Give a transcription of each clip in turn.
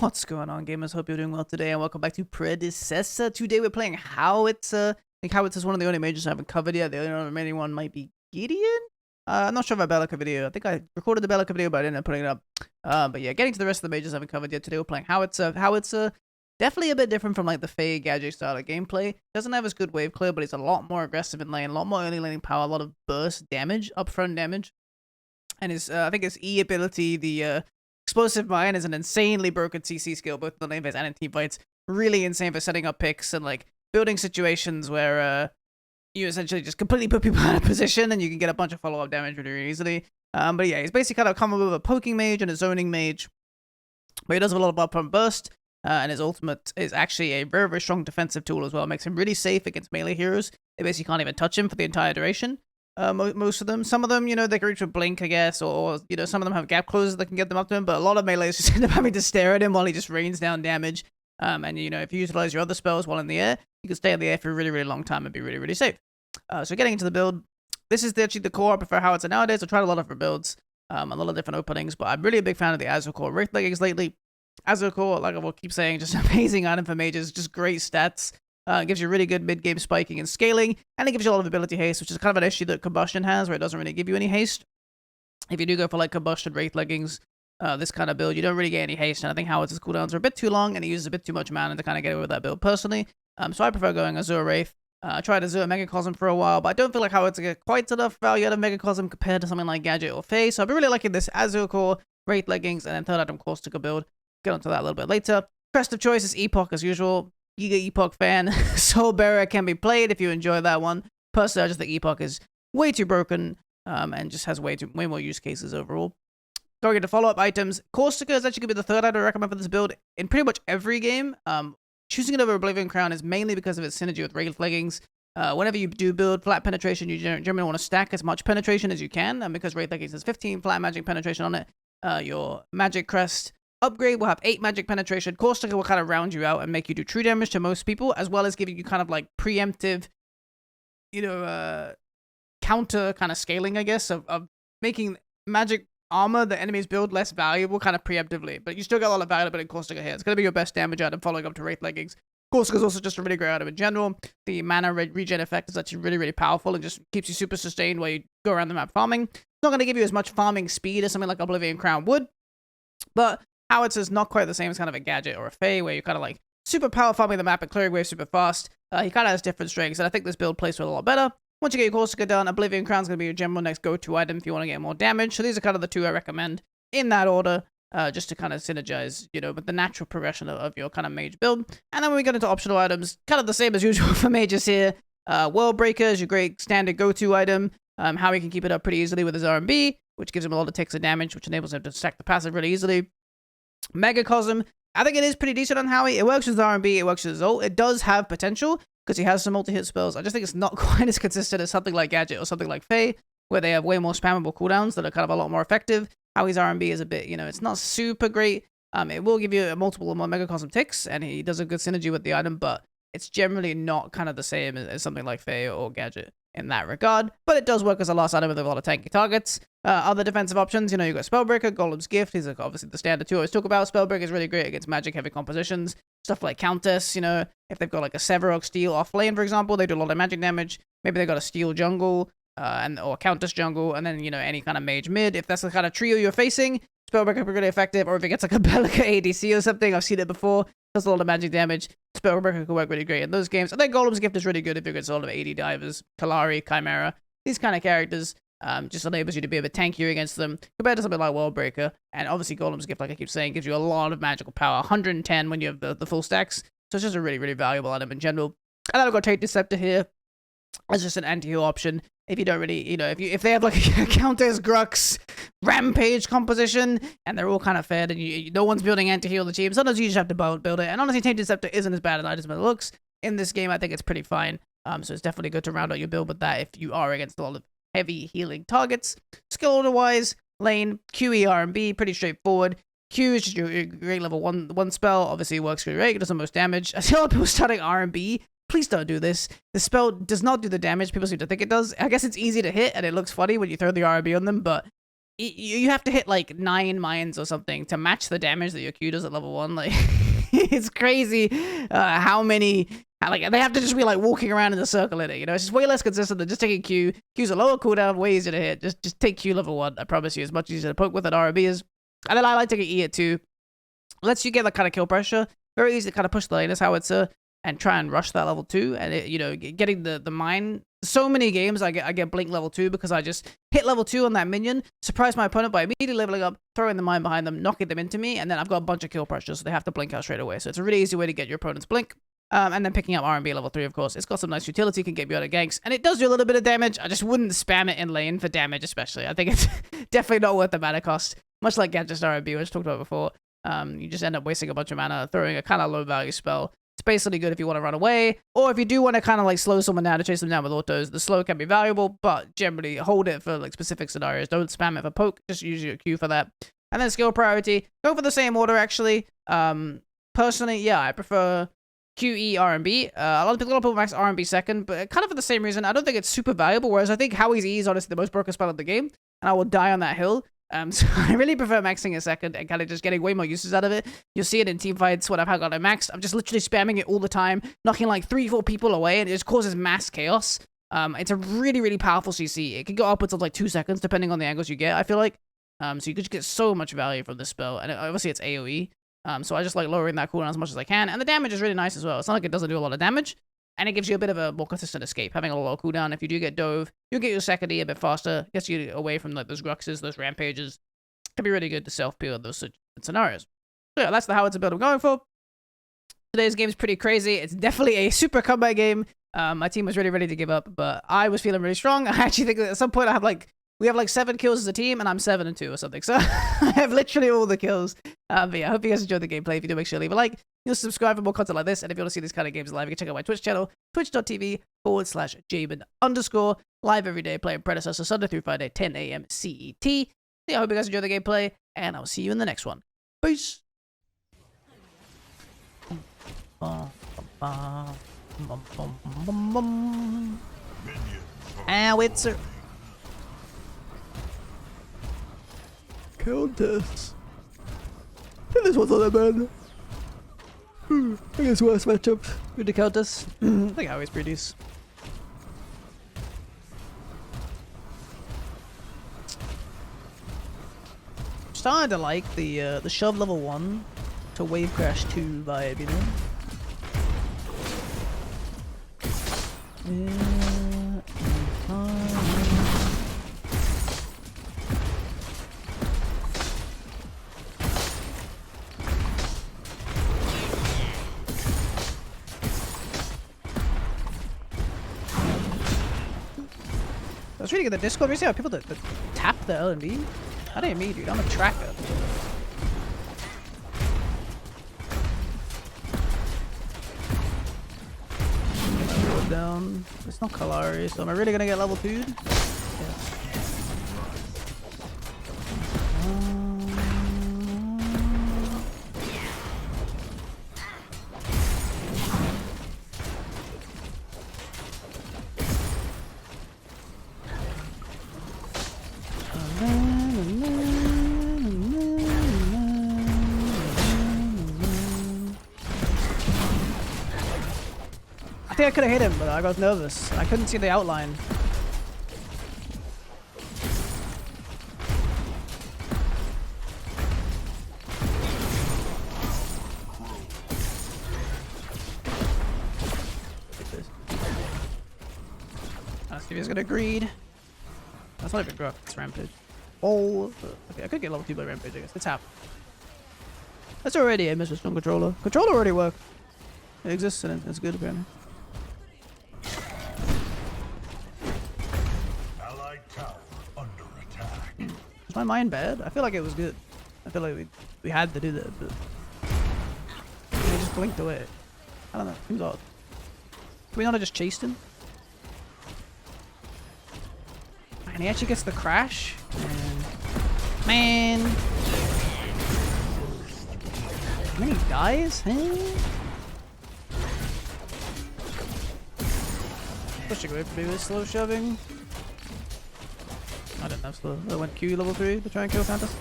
What's going on, gamers? Hope you're doing well today, and welcome back to Predecessor. Today we're playing Howitzer. I think Howitzer is one of the only majors I haven't covered yet. The only remaining one might be Gideon? I'm not sure about Bellica video. I think I recorded the Bellica video, but I didn't end up putting it up. But yeah, getting to the rest of the majors I haven't covered yet. Today we're playing Howitzer. Howitzer, definitely a bit different from like the Faye Gadget style of gameplay. Doesn't have as good wave clear, but he's a lot more aggressive in lane, a lot more early laning power, a lot of burst damage, upfront damage. And his, I think his E ability, the Explosive Mine, is an insanely broken CC skill, both in the lane phase and in team fights. Really insane for setting up picks and like building situations where you essentially just completely put people out of position and you can get a bunch of follow-up damage really easily. But yeah, he's basically kind of come up with a poking mage and a zoning mage, but he does have a lot of upfront burst. And his ultimate is actually a very, very strong defensive tool as well. It makes him really safe against melee heroes. They basically can't even touch him for the entire duration. Most of them. Some of them, you know, they can reach with blink, I guess, or, you know, some of them have gap closers that can get them up to him, but a lot of melees just end up having to stare at him while he just rains down damage. And, you know, if you utilize your other spells while in the air, you can stay in the air for a really, really long time and be really, really safe. So getting into the build, this is actually the core I prefer Howitzer nowadays. I've tried a lot of different builds, a lot of different openings, but I'm really a big fan of the Azure Core Wraith leggings lately. Azure Core, like I will keep saying, just amazing item for mages, just great stats. It gives you really good mid-game spiking and scaling, and it gives you a lot of ability haste, which is kind of an issue that Combustion has, where it doesn't really give you any haste. If you do go for like Combustion Wraith leggings, this kind of build, you don't really get any haste, and I think Howitzer's cooldowns are a bit too long, and he uses a bit too much mana to kind of get away with that build personally. So I prefer going Azure Wraith. I tried Azure Megacosm for a while, but I don't feel like Howitzer gets quite enough value out of Megacosm compared to something like Gadget or Faye, so I've been really liking this Azure Core, Wraith leggings, and then third item Caustica build. Get onto that a little bit later. Crest of choice is Epoch as usual. Giga Epoch fan. Soul Bearer can be played if you enjoy that one. Personally, I just think Epoch is way too broken and just has way more use cases overall. Going into follow-up items, Caustica is actually going to be the third item I recommend for this build in pretty much every game. Choosing it over Oblivion Crown is mainly because of its synergy with Wraith leggings. Whenever you do build flat penetration, you generally want to stack as much penetration as you can, and because Wraith leggings has 15 flat magic penetration on it, your magic crest upgrade will have 8 magic penetration. Caustica will kind of round you out and make you do true damage to most people, as well as giving you kind of like preemptive, you know, counter kind of scaling, I guess, of making magic armor the enemies build less valuable kind of preemptively. But you still get a lot of value in Caustica here. It's going to be your best damage item following up to Wraith leggings. Caustica is also just a really great item in general. The mana regen effect is actually really, really powerful and just keeps you super sustained while you go around the map farming. It's not going to give you as much farming speed as something like Oblivion Crown would, but Howitzer's not quite the same as kind of a Gadget or a Faye, where you're kind of like super power farming the map and clearing waves super fast. He kind of has different strengths, and I think this build plays with a lot better. Once you get your Caustica done, Oblivion Crown's going to be your general next go-to item if you want to get more damage. So these are kind of the two I recommend in that order, just to kind of synergize, you know, with the natural progression of your kind of mage build. And then when we get into optional items, kind of the same as usual for mages here. World Breaker is your great standard go-to item. Howie can keep it up pretty easily with his R&B, which gives him a lot of ticks of damage, which enables him to stack the passive really easily. Megacosm, I think it is pretty decent on Howie. It works with R&B, it works with his ult. It does have potential because he has some multi-hit spells. I just think it's not quite as consistent as something like Gadget or something like Faye, where they have way more spammable cooldowns that are kind of a lot more effective. Howie's R&B is a bit, you know, it's not super great. It will give you multiple more Megacosm ticks, and he does a good synergy with the item, but it's generally not kind of the same as something like Faye or Gadget in that regard, but it does work as a last item with a lot of tanky targets. Other defensive options, you know, you got Spellbreaker, Golem's Gift. These are obviously the standard two I always talk about. Spellbreaker is really great against magic-heavy compositions. Stuff like Countess, you know, if they've got like a Severog Steel off lane, for example, they do a lot of magic damage. Maybe they got a Steel jungle, or Countess jungle, and then, you know, any kind of mage mid. If that's the kind of trio you're facing, Spellbreaker can be really effective, or if it gets like a Bellica ADC or something, I've seen it before, does a lot of magic damage. Spellbreaker can work really great in those games. And then Golem's Gift is really good if you're against a lot of AD divers, Kalari, Chimera. These kind of characters just enables you to be a bit tankier against them compared to something like Worldbreaker. And obviously Golem's Gift, like I keep saying, gives you a lot of magical power. 110 when you have the full stacks. So it's just a really, really valuable item in general. And then I've got Tate Deceptor here as just an anti-heal option. If you don't really, you know, if they have like a Countess, Grux, Rampage composition, and they're all kind of fed, and no one's building anti-heal the team, sometimes you just have to build it. And honestly, Tainted Scepter isn't as bad an item as it looks. In this game, I think it's pretty fine. So it's definitely good to round out your build with that if you are against a lot of heavy healing targets. Skill order-wise, lane, QE, R&B, pretty straightforward. Q is just your great level 1 spell. Obviously, it works really great. It does the most damage. I see a lot of people starting R&B. Please don't do this. The spell does not do the damage people seem to think it does. I guess it's easy to hit, and it looks funny when you throw the R&B on them, but you have to hit like 9 mines or something to match the damage that your Q does at level 1. Like, it's crazy how many. Like, they have to just be like walking around in a circle in it, you know? It's just way less consistent than just taking Q. Q's a lower cooldown, way easier to hit. Just take Q level 1. I promise you, it's much easier to poke with than RB is. And then I like taking E at 2. Lets you get that kind of kill pressure. Very easy to kind of push the lane as Howitzer and try and rush that level 2. And, it, you know, getting the mine. So many games I get blink level 2 because I just hit level 2 on that minion, surprise my opponent by immediately leveling up, throwing the mine behind them, knocking them into me, and then I've got a bunch of kill pressure, so they have to blink out straight away. So it's a really easy way to get your opponent's blink. And then picking up R&B level 3, of course. It's got some nice utility, can get you out of ganks, and it does do a little bit of damage. I just wouldn't spam it in lane for damage, especially. I think it's definitely not worth the mana cost. Much like Gadget's R&B, which I talked about before. You just end up wasting a bunch of mana, throwing a kind of low value spell. It's basically good if you want to run away, or if you do want to kind of like slow someone down to chase them down with autos. The slow can be valuable, but generally hold it for like specific scenarios. Don't spam it for poke, just use your Q for that. And then skill priority, go for the same order actually. Personally, yeah, I prefer QE R&B. A lot of people max R&B second, but kind of for the same reason. I don't think it's super valuable, whereas I think Howie's E is honestly the most broken spell of the game, and I will die on that hill. So I really prefer maxing it second and kind of just getting way more uses out of it. You'll see it in team fights when I've got it maxed. I'm just literally spamming it all the time, knocking like 3-4 people away, and it just causes mass chaos. It's a really, really powerful CC. It can go upwards of like 2 seconds depending on the angles you get, I feel like. So you could just get so much value from this spell, and obviously it's AoE. So I just like lowering that cooldown as much as I can, and the damage is really nice as well. It's not like it doesn't do a lot of damage, and it gives you a bit of a more consistent escape. Having a low cooldown, if you do get dove, you'll get your second E a bit faster, gets you away from like those Gruxes, those Rampages. Can be really good to self-peel in those scenarios. So yeah, that's the Howitzer build I'm going for. Today's game is pretty crazy. It's definitely a super combat game. My team was really ready to give up, but I was feeling really strong. I actually think that at some point we have like 7 kills as a team, and I'm 7-2 or something. So I have literally all the kills. But yeah, I hope you guys enjoyed the gameplay. If you do, make sure to leave a like. You'll subscribe for more content like this. And if you want to see these kind of games live, you can check out my Twitch channel, twitch.tv/Jaeben_. Live every day, playing Predecessor Sunday through Friday, 10 a.m. CET. So yeah, I hope you guys enjoy the gameplay, and I'll see you in the next one. Peace! Howitzer. Countess. This one's not that bad. I guess worst matchup with the Countess. I think I always produce. Starting to like the shove level 1 to wave crash 2 vibe, you know? I was reading in the Discord recently how people that tap the L&B. That ain't me, dude. I'm a tracker. Down. It's not Kalari, so am I really gonna get level 2'd? Yeah. I think I could have hit him, but I got nervous. I couldn't see the outline. Let's see if he's gonna greed. That's not even gruff, it's rampage. Oh, okay, I could get level 2 by rampage, I guess. It's half. That's already a Mr. Strong Controller. Controller already worked. It exists and it's good apparently. Was my mind bad? I feel like it was good. I feel like we had to do that, but he just blinked away. I don't know. Seems odd. Can we not have just chased him? And he actually gets the crash. Man. And then he dies? Huh? Pushing away from me with slow shoving. I don't know. have slow. I went Q level 3 to try and kill Santos.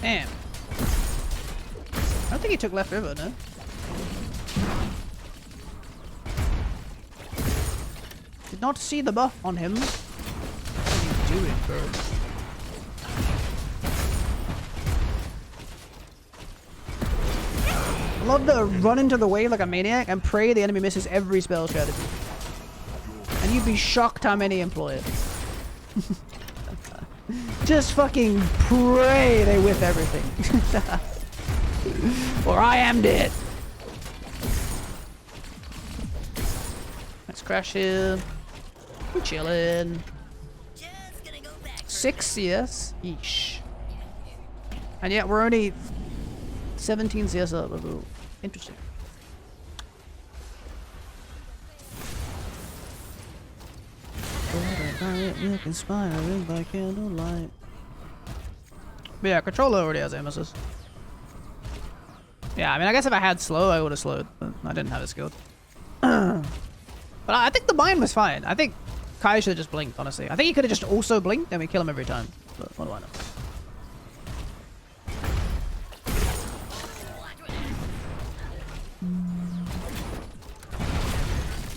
Damn. I don't think he took left river, no? Did not see the buff on him. What are you doing, bro? I love the run into the wave like a maniac and pray the enemy misses every spell strategy. And you'd be shocked how many employ it. Just fucking pray they whiff everything. Or I am dead. Let's crash here. We're chilling. 6 CS. Yeesh. And yet we're only 17 CS up. Interesting. Inspiring by candlelight. But yeah, controller already has aimlesses. Yeah, I mean, I guess if I had slow, I would have slowed, but I didn't have it skilled. But I think the mine was fine. I think Kai should have just blinked, honestly. I think he could have just also blinked, and we kill him every time. But what do I know?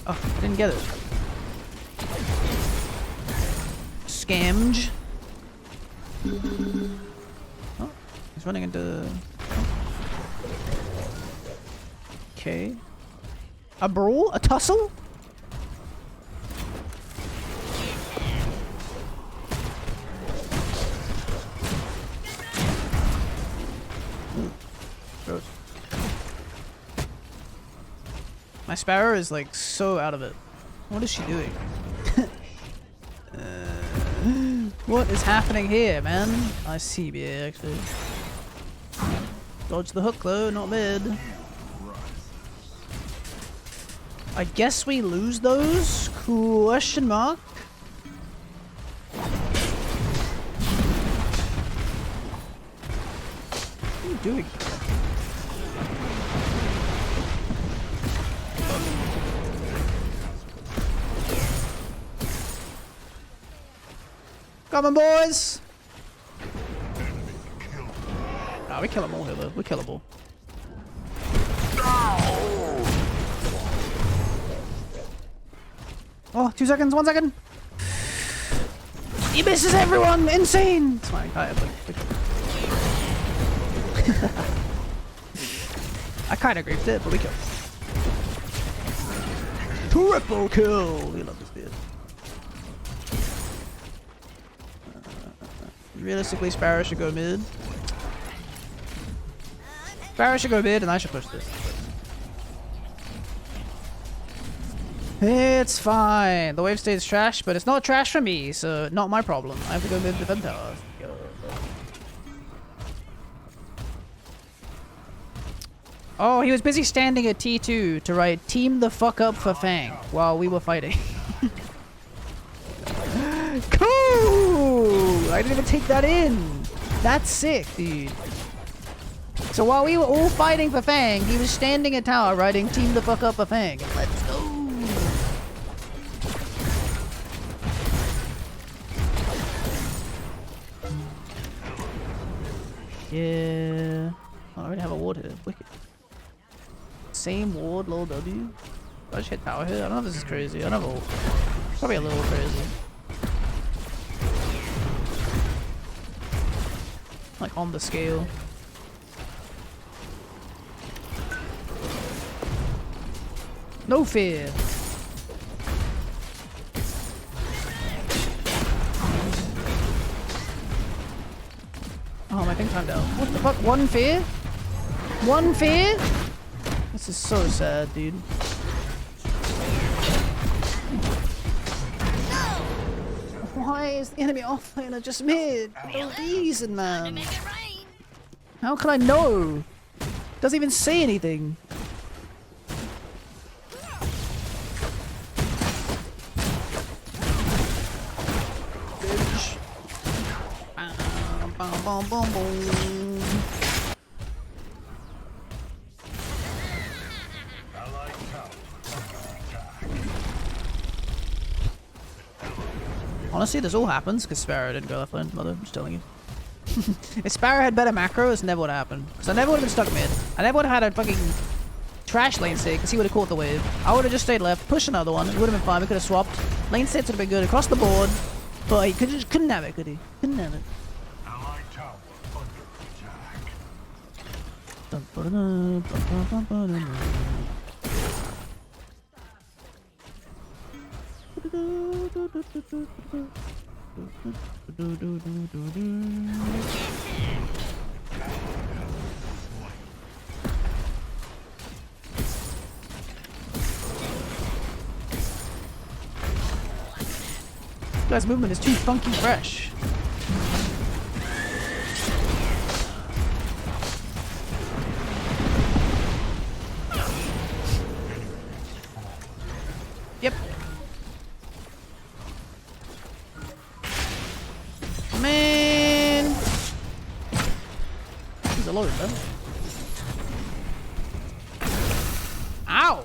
Oh, I didn't get it. Scammed. Oh, he's running into... Okay. A brawl? A tussle? Gross. My Sparrow is like so out of it. What is she doing? What is happening here, man? I see BA actually. Dodge the hook though, not mid. I guess we lose those? Question mark? What are you doing? Come on, boys! Nah, we kill them all here though. We kill them all. Oh, 2 seconds, 1 second! He misses everyone! Insane! It's fine. I kinda griefed it, but we killed. Triple kill! We love this dude. Realistically, Sparrow should go mid. Sparrow should go mid and I should push this. It's fine. The wave state's trash, but it's not trash for me, so not my problem. I have to go mid defend tower. Oh, he was busy standing at T2 to write "Team the fuck up for Fang" while we were fighting. Cool! I didn't even take that in. That's sick, dude. So while we were all fighting for Fang, he was standing at tower writing "Team the fuck up for Fang." Let's go. Yeah. Oh, I already have a ward here. Wicked. Same ward, low W. I just hit tower here. I don't know if this is crazy. I don't know. Probably a little crazy. Like on the scale. No fear. Oh, my thing timed out. What the fuck? One fear? One fear? This is so sad, dude. Why is the enemy offlaner just mid? No reason, man. How can I know? Doesn't even say anything. Boom, boom, boom, boom. Honestly, this all happens because Sparrow didn't go left lane, mother. I'm just telling you. If Sparrow had better macros, it never would have happened. Because I never would have been stuck mid. I never would have had a fucking trash lane state because he would have caught the wave. I would have just stayed left, pushed another one. It would have been fine. We could have swapped. Lane states would have been good across the board. But he couldn't have it, could he? Couldn't have it. This guy's movement is too funky fresh. Yep. Man. He's a load, though. Ow.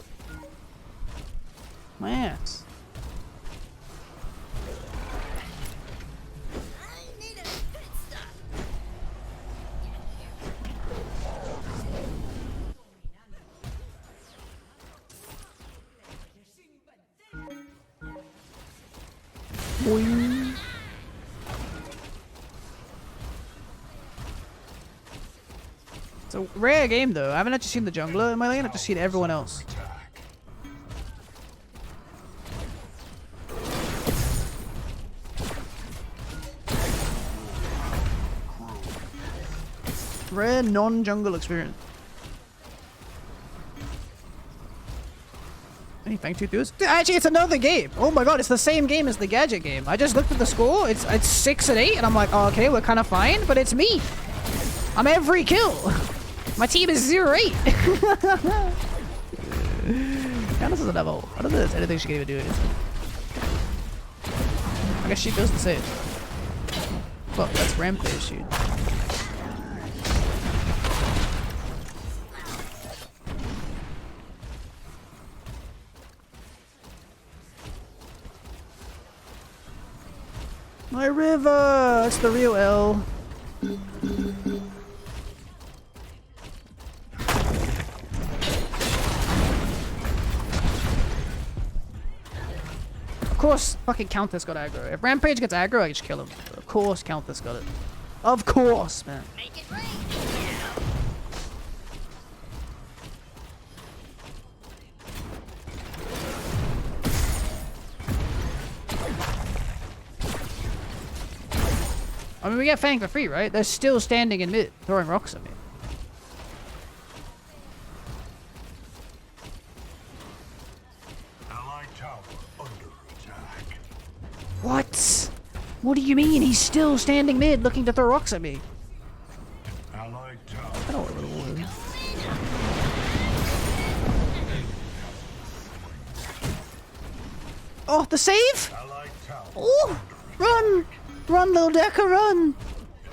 My ass. Boing. It's a rare game though. I haven't actually seen the jungler in my lane, I've just seen everyone else. Rare non-jungle experience. Any thank you dudes? Actually, it's another game. Oh my god, it's the same game as the gadget game. I just looked at the score. It's 6 and 8, and I'm like, oh, okay, we're kind of fine, but it's me. I'm every kill. My team is 0-8. Candace doesn't have ult. I don't think there's anything she can even do. I guess she does the same. Well, that's rampage, shoot. My river! It's the real L. Of course, fucking Countess got aggro. If Rampage gets aggro, I just kill him. Of course, Countess got it. Of course, man. Make it rain. I mean, we get Fang for free, right? They're still standing in mid, throwing rocks at me. Allied tower under attack. What? What do you mean? He's still standing mid, looking to throw rocks at me. Allied tower. I don't know what it was. Oh, the save! Oh, run! Run, little Decker, run!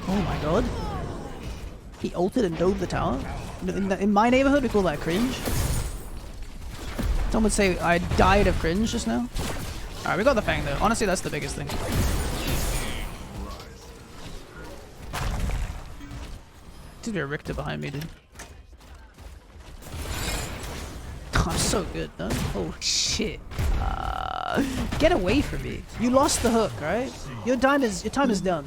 Oh my god. He ulted and dove the tower. In my neighborhood, we call that cringe. Some would say I died of cringe just now. Alright, we got the Fang though. Honestly, that's the biggest thing. There's a Richter behind me, dude. Oh, I'm so good, though. Oh shit. Get away from me. You lost the hook, right? Your time is done.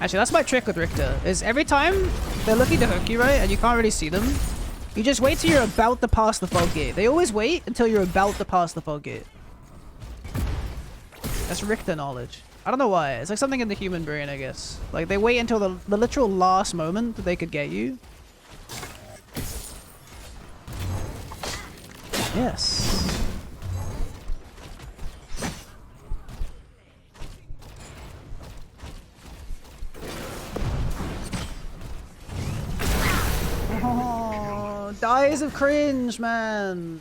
Actually, that's my trick with Richter, is every time they're looking to hook you, right, and you can't really see them, you just wait till you're about to pass the fog gate. They always wait until you're about to pass the fog gate. That's Richter knowledge. I don't know why. It's like something in the human brain, I guess. Like, they wait until the literal last moment that they could get you. Yes. Oh, dies of cringe, man.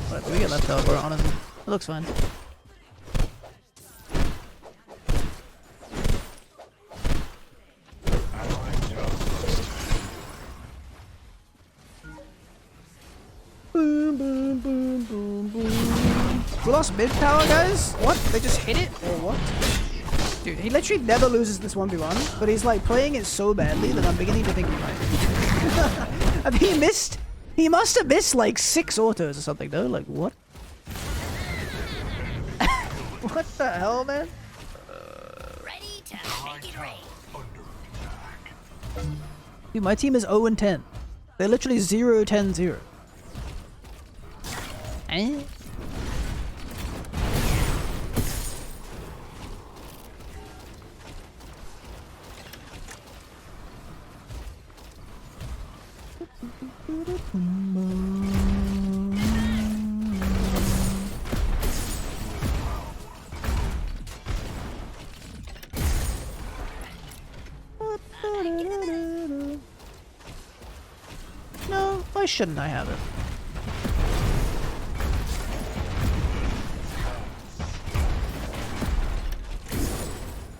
But we get left over, honestly. It looks fine. We lost mid tower, guys? What? They just hit it? Or what? Dude, he literally never loses this 1v1, but he's like playing it so badly that I'm beginning to think he might. I think he missed. He must have missed like 6 autos or something, though. Like, what? What the hell, man? Ready to make it rain. Dude, my team is 0 and 10. They're literally 0, 10, 0. Eh? No, why shouldn't I have it?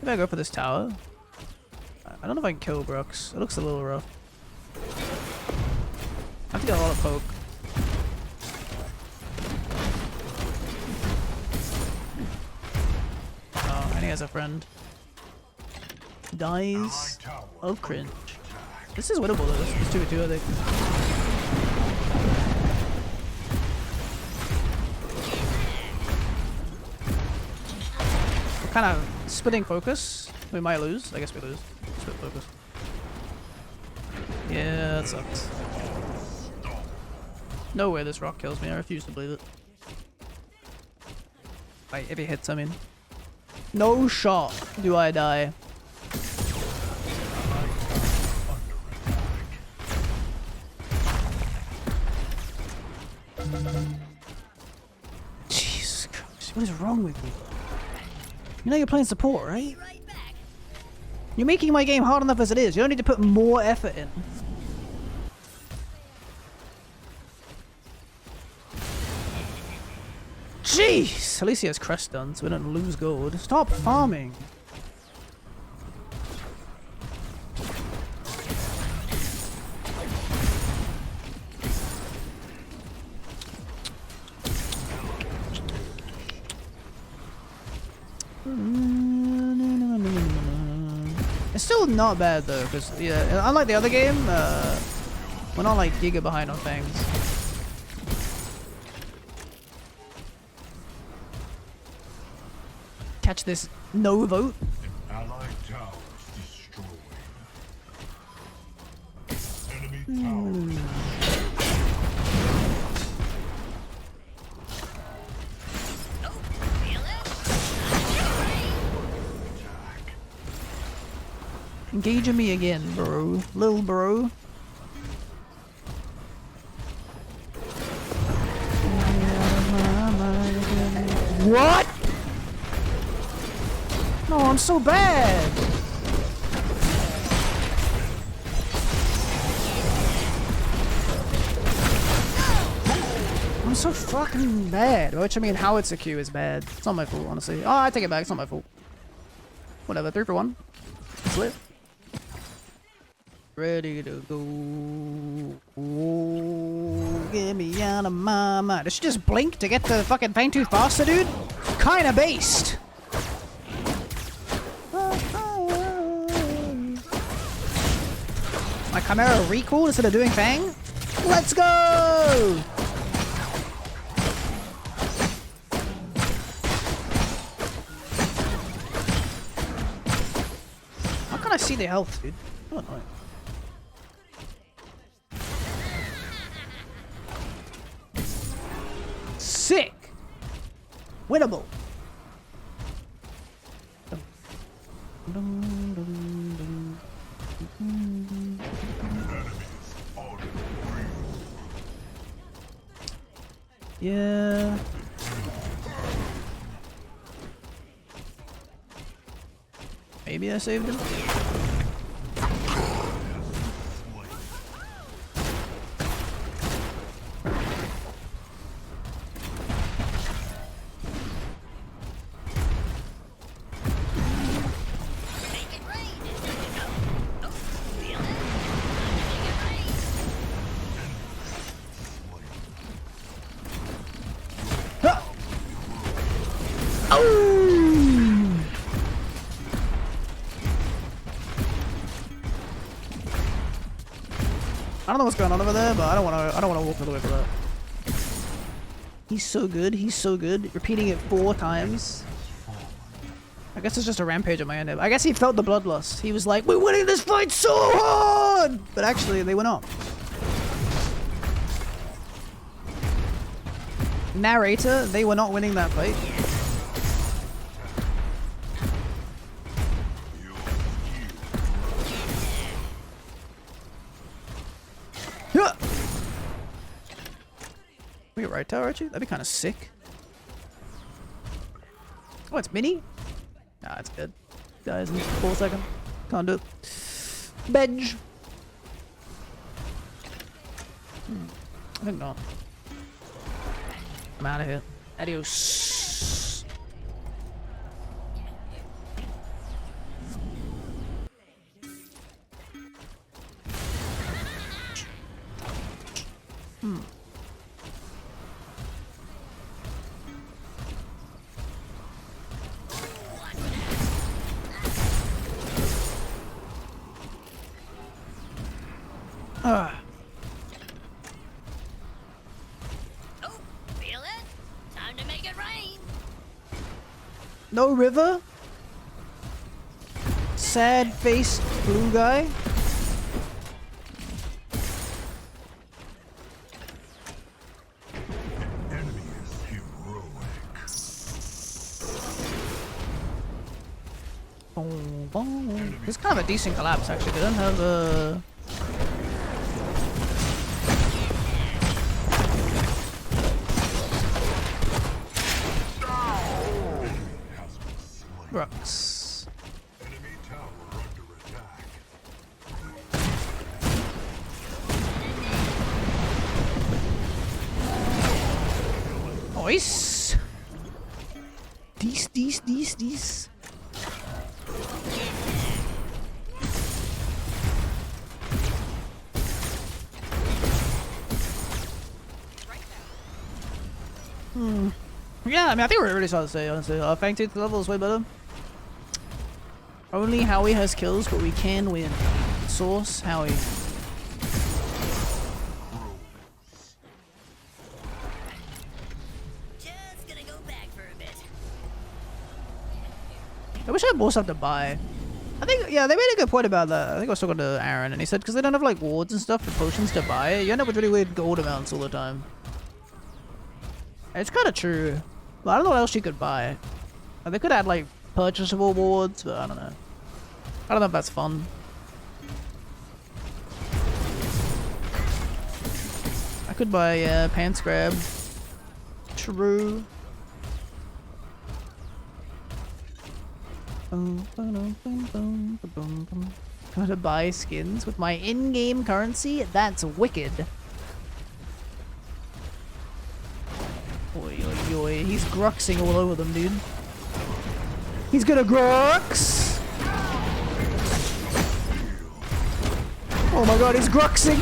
Maybe I go for this tower. I don't know if I can kill Brooks. It looks a little rough. I have to get a lot of poke. Oh, and he has a friend. Dies of cringe. This is winnable though. This is 2v2, I think. We're kind of splitting focus. We might lose. I guess we lose. Split focus. Yeah, that sucks. No way this rock kills me. I refuse to believe it. Wait, if it hits, I mean. No shot do I die. Jesus Christ, what is wrong with you? You know you're playing support, right? You're making my game hard enough as it is. You don't need to put more effort in. Jeez! At least he has crest done, so we don't lose gold. Stop farming! It's still not bad though, because yeah, unlike the other game, we're not like giga behind on fangs. Catch this no vote. Allied towers destroyed. Enemy tower. Engaging me again, bro. Lil bro. What? No, I'm so bad. I'm so fucking bad. Which I mean, Howitzer Q is bad. It's not my fault, honestly. Oh, I take it back. It's not my fault. Whatever. 3 for 1. Slip. Ready to go. Oh, get me out of my mind. Did she just blink to get the fucking Fangtooth faster, dude? Kinda based. My Chimera recall instead of doing Fang? Let's go! How can I see the health, dude? Oh, no. Sick! Winnable! Yeah. Maybe I saved him. I don't know what's going on over there, but I don't want to walk all the way for that. He's so good. He's so good. Repeating it 4 times. I guess it's just a rampage at my end. I guess he felt the bloodlust. He was like, "We're winning this fight so hard!" But actually, they went up. Narrator, they were not winning that fight. Yeah. We get right tower, actually? That'd be kind of sick. Oh, it's mini? Nah, it's good. Guys, in 4 seconds. Can't do it. Bench. I think not. I'm out of here. Adios. Ah. Oh, feel it? Time to make it rain. No river? Sad-faced blue guy? Enemy is heroic. Boom, boom. This is kind of a decent collapse, actually. They don't have a... Rocks. Enemy tower under attack. Nice. These. Yeah, I mean, I think we're really solid to say, honestly. Fangtooth level is way better. Only Howie has kills, but we can win. Source, Howie. Just gonna go back for a bit. I wish I had more stuff to buy. I think, yeah, they made a good point about that. I think I was talking to Aaron, and he said because they don't have like wards and stuff for potions to buy, you end up with really weird gold amounts all the time. It's kind of true. But I don't know what else you could buy. They could add like purchasable wards, but I don't know. I don't know if that's fun. I could buy pants grab. True. Gotta buy skins with my in-game currency? That's wicked. Oi, oi, oi. He's gruxing all over them, dude. He's gonna grux! Oh my god, he's gruxing!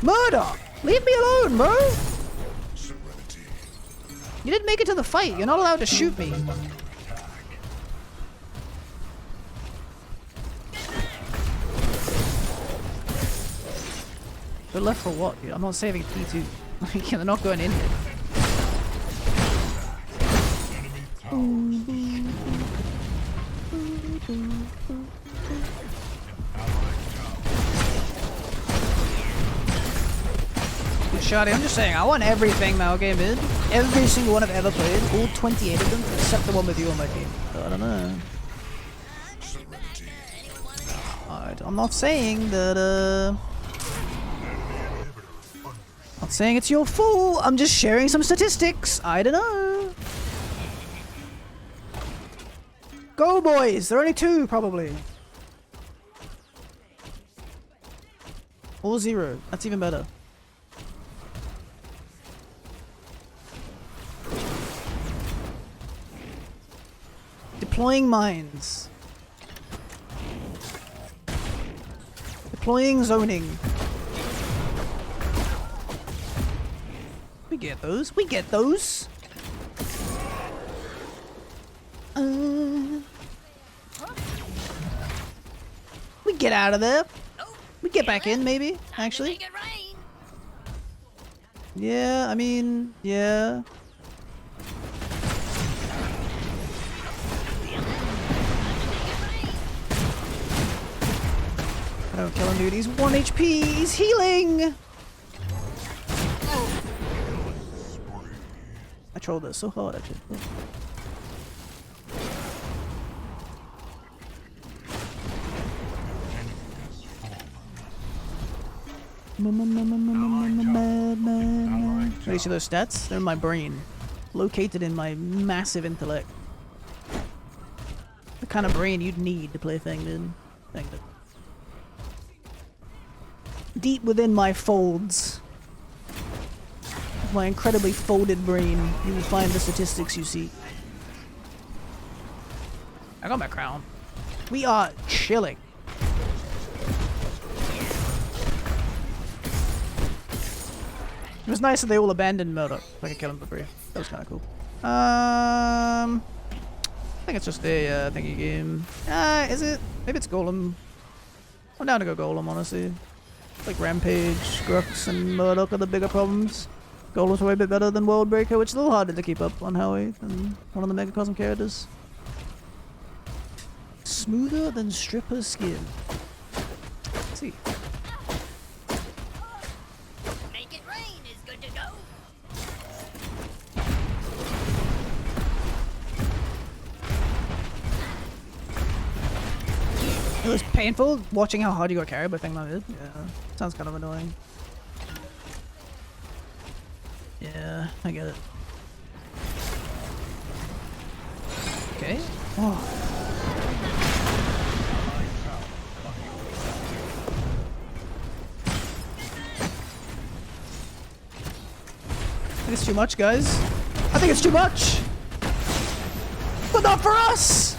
Murder! Leave me alone, bro! Serenity. You didn't make it to the fight. You're not allowed to shoot me. They're left for what, dude? I'm not saving P2. Like, they're not going in here. Enemy Shoddy, I'm just saying, I want everything now game in. Every single one I've ever played, all 28 of them, except the one with you on my team. So I don't know. I'm not saying that, not saying it's your fault. I'm just sharing some statistics. I don't know. Go, boys. There are only 2, probably. Or 0. That's even better. Deploying mines. Deploying zoning. get those. We get those. We get out of there. We get back in, maybe, actually. Make it rain. Yeah, I mean, yeah. I don't kill him, dude. He's 1 HP. He's healing. I trolled that so hard, actually. Do you see those stats? They're in my brain. Located in my massive intellect. The kind of brain you'd need to play Thangdon. Deep within my folds. My incredibly folded brain, you will find the statistics you see. I got my crown. We are chilling. It was nice that they all abandoned Murdoch. I could kill him for free. That was kind of cool. I think it's just a thingy game. Is it? Maybe it's Golem. I'm down to go Golem, honestly. Like Rampage, Grux, and Murdoch are the bigger problems. Golem's way a bit better than Worldbreaker, which is a little harder to keep up on Howie than one of the Megacosm characters. Smoother than stripper skin. Let's see. Make it rain is good to go. It was painful watching how hard you got carried by thing like this. Yeah, sounds kind of annoying. Yeah, I get it. Okay. Oh. I think it's too much, guys. I think it's too much! But not for us!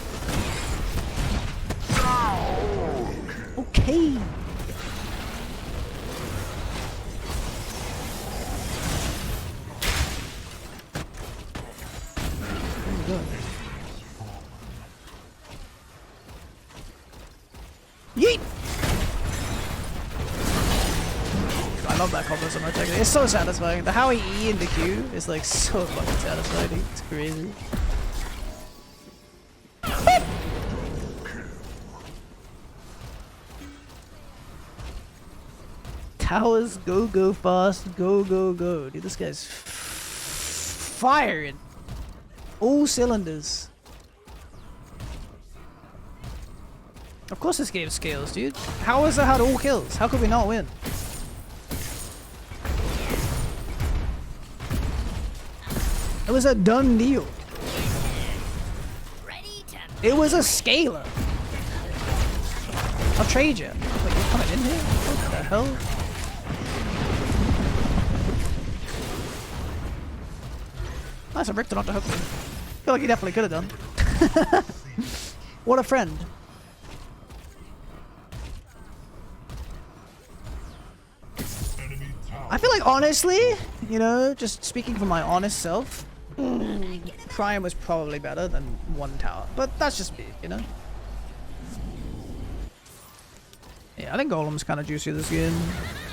Okay. Yeet! I love that combo so much, actually. It's so satisfying. The Howie E into Q is like so fucking satisfying. It's crazy. Towers, go fast, go. Dude, this guy's firing. All cylinders. Of course this game scales, dude. How is that had all kills? How could we not win? It was a done deal. It was a scaler. I'll trade you. Wait, you're coming in here? What the hell? Nice of Richter not to hook me. I feel like he definitely could have done. What a friend. I feel like honestly, you know, just speaking from my honest self, Prime was probably better than one tower. But that's just me, you know? Yeah, I think Golem's kind of juicy this game.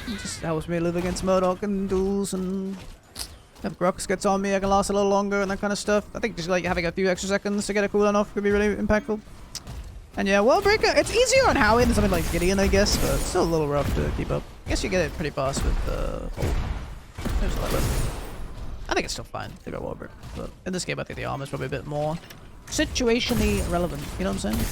It just helps me live against Murdoch and duels, and if Grux gets on me, I can last a little longer and that kind of stuff. I think just like having a few extra seconds to get a cooldown off could be really impactful. And yeah, Worldbreaker, it's easier on Howie than something like Gideon, I guess, but it's still a little rough to keep up. I guess you get it pretty fast with ult. There's a lot of... I think it's still fine to go Worldbreaker, but in this game I think the armor is probably a bit more situationally relevant, you know what I'm saying?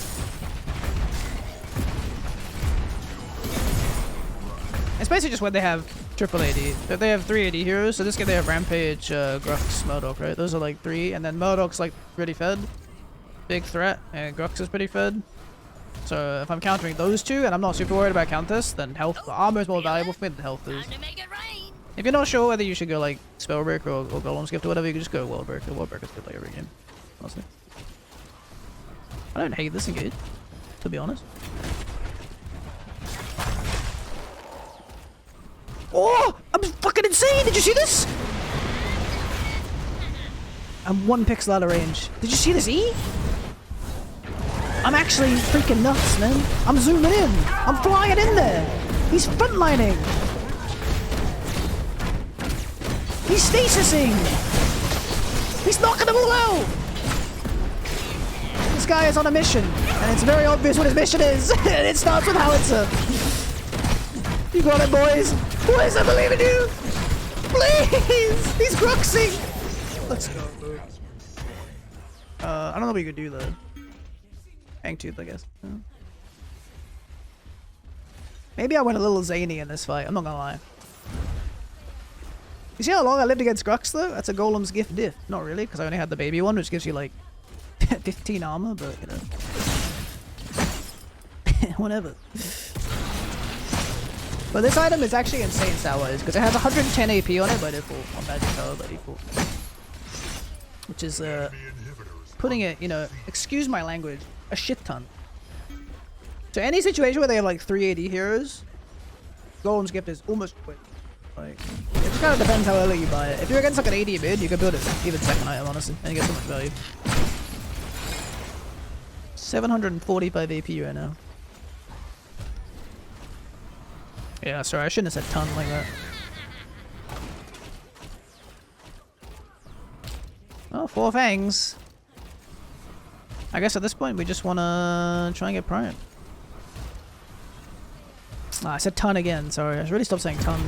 It's basically just when they have triple AD. They have 3 AD heroes, so this game they have Rampage, Grux, Murdoch, right? Those are like 3, and then Murdoch's like pretty fed. Big threat, and Grux is pretty fed. So if I'm countering those two, and I'm not super worried about counters, then health, armor is more valuable for me than health is. If you're not sure whether you should go like Spellbreaker or Golem's Gift or whatever, you can just go Worldbreaker. Worldbreaker's good like every game, honestly. I don't hate this engage, to be honest. Oh! I'm fucking insane! Did you see this? I'm 1 pixel out of range. Did you see this E? I'm actually freaking nuts, man. I'm zooming in. I'm flying in there. He's frontlining. He's stasising. He's knocking them all out. This guy is on a mission, and it's very obvious what his mission is. And it starts with Howitzer. You got it, boys. Boys, I believe in you. Please. He's gruxing. Let's go. I don't know what you could do though. Hangtooth, I guess. Yeah. Maybe I went a little zany in this fight. I'm not gonna lie. You see how long I lived against Grux though? That's a Golem's gift diff. Not really, because I only had the baby one, which gives you like 15 armor, but you know. Whatever. But this item is actually insane stat-wise, because it has 110 AP on it by default, on magic power by default. Which is, putting it, you know, excuse my language, a shit ton. So any situation where they have like 380 heroes, Golem's gift is almost quick. Like, it just kind of depends how early you buy it. If you're against like an 80 mid, you can build it even second item, honestly, and you get so much value. 745 AP right now. Yeah, sorry, I shouldn't have said ton like that. Oh, 4 fangs. I guess at this point we just wanna try and get prime. Ah, I said ton again, sorry. I should really stop saying ton.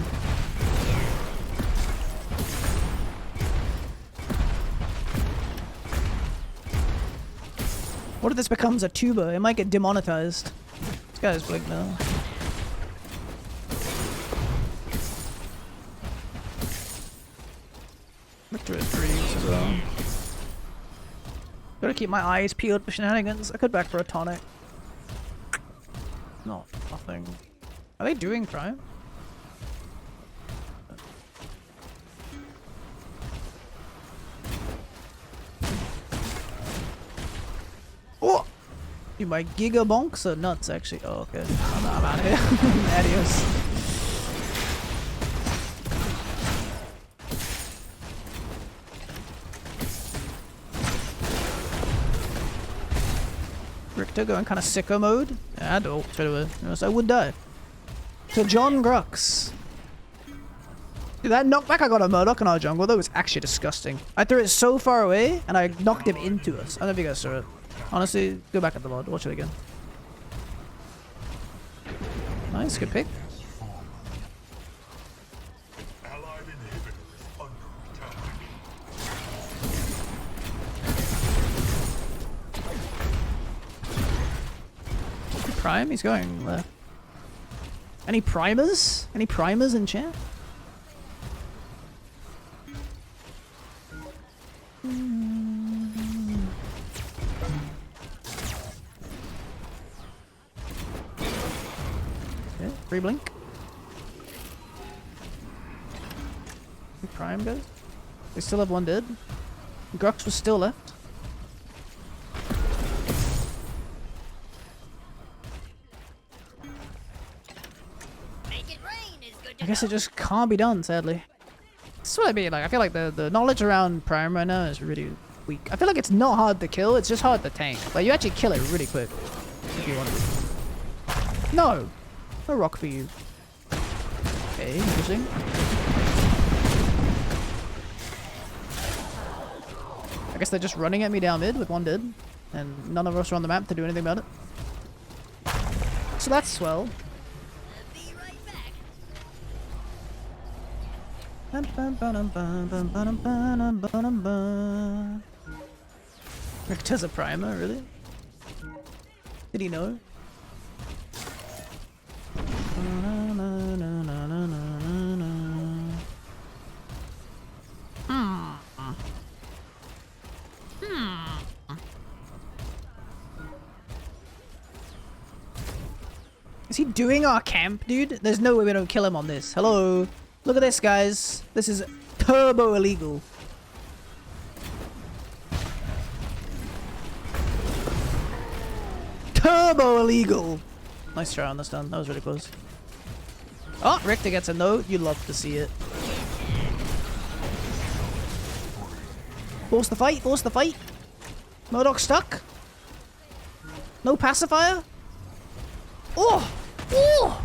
What if this becomes a tuber? It might get demonetized. This guy's big now. Victor is Greaves as well. Gotta keep my eyes peeled for shenanigans. I could back for a tonic. No, nothing. Are they doing prime? Oh! Dude, my giga bonks are nuts actually. Oh, okay. I'm out of here. Adios. Richter going kind of sicko mode. Yeah, I'd ult straight away. Else I would die. To John Grux. Dude, that knockback I got on Murdoch in our jungle though was actually disgusting. I threw it so far away and I knocked him into us. I don't know if you guys saw it. Honestly, go back at the mod. Watch it again. Nice, good pick. Allied inhibitors under attack. Prime? He's going left. Any primers? Any primers in chat? Okay, free blink. Prime goes. They still have 1 dead. Grux was still left. I guess it just can't be done, sadly. That's what I mean, like, I feel like the knowledge around Prime right now is really weak. I feel like it's not hard to kill, it's just hard to tank. Like, you actually kill it really quick, if you want to. No! No rock for you. Okay, interesting. I guess they're just running at me down mid with 1 dead, and none of us are on the map to do anything about it. So that's swell. Richter's a primer, really? Did he know? Is he doing our camp, dude? There's no way we don't kill him on this. Hello? Look at this, guys. This is turbo illegal. Turbo illegal. Nice try on this done. That was really close. Oh, Richter gets a note. You love to see it. Force the fight, force the fight. Murdoch stuck. No pacifier. Oh! Oh!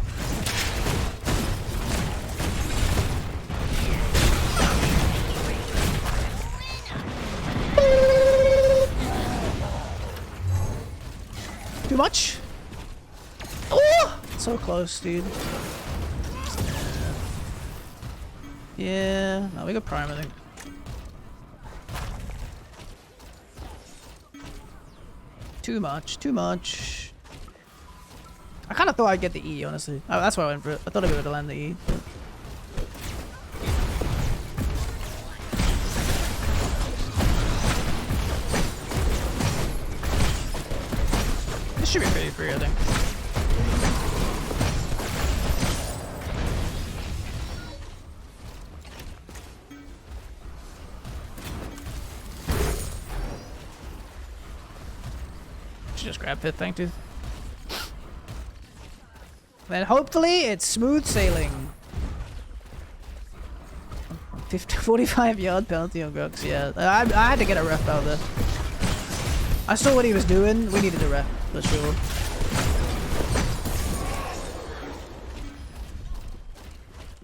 Too much? Oh! So close, dude. Yeah, no, we got prime, I think. Too much, too much. I kind of thought I'd get the E, honestly. Oh, that's why I went for it. I thought I'd be able to land the E. This should be pretty free, I think. Just grab Pit Fangtooth. Then hopefully it's smooth sailing. 45 yard penalty on Grux, yeah. I had to get a ref out there. I saw what he was doing. We needed a ref, for sure.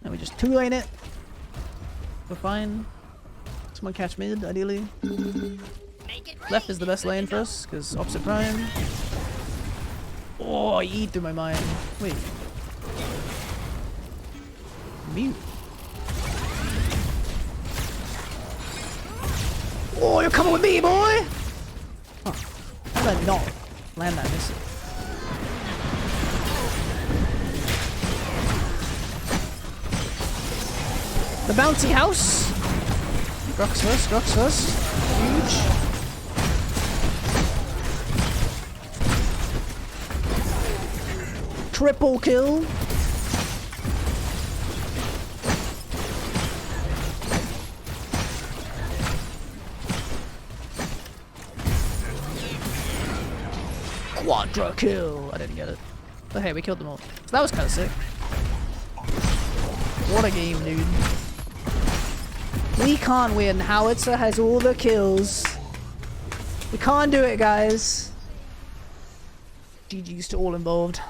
And we just 2-lane it. We're fine. Someone catch mid, ideally. Left is the best lane for us, because opposite prime. Oh, I eat through my mind. Wait. Mute. Oh, you're coming with me, boy! Huh. How did I not land that missile? The bouncy house! Grux first, Grux first. Huge. Triple kill. Quadra kill. I didn't get it. But hey, we killed them all. So that was kind of sick. What a game, dude. We can't win. Howitzer has all the kills. We can't do it, guys. GG's to all involved.